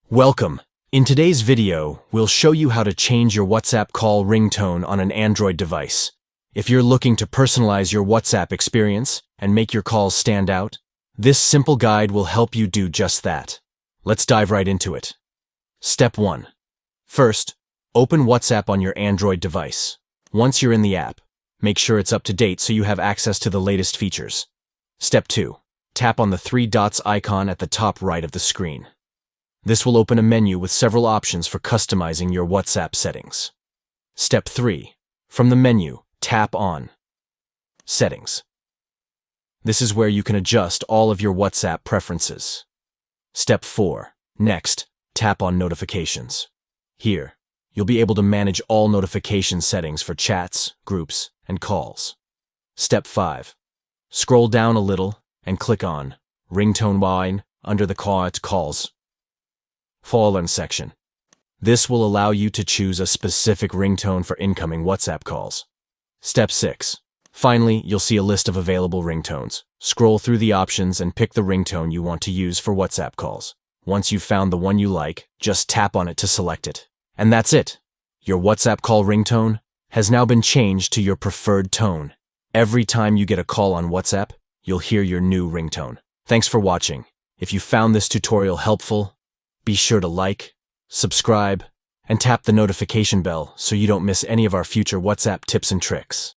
Welcome. In today's video, we'll show you how to change your WhatsApp call ringtone on an Android device. If you're looking to personalize your WhatsApp experience and make your calls stand out, this simple guide will help you do just that. Let's dive right into it. Step 1. First, open WhatsApp on your Android device. Once you're in the app, make sure it's up to date so you have access to the latest features. Step 2. Tap on the three dots icon at the top right of the screen. This will open a menu with several options for customizing your WhatsApp settings. Step 3. From the menu, tap on Settings. This is where you can adjust all of your WhatsApp preferences. Step 4. Next, tap on Notifications. Here, you'll be able to manage all notification settings for chats, groups, and calls. Step 5. Scroll down a little and click on Ringtone Wine under the Calls section. This will allow you to choose a specific ringtone for incoming WhatsApp calls. Step 6. Finally, you'll see a list of available ringtones. Scroll through the options and pick the ringtone you want to use for WhatsApp calls. Once you've found the one you like, just tap on it to select it. And that's it. Your WhatsApp call ringtone has now been changed to your preferred tone. Every time you get a call on WhatsApp, you'll hear your new ringtone. Thanks for watching. If you found this tutorial helpful, be sure to like, subscribe, and tap the notification bell so you don't miss any of our future WhatsApp tips and tricks.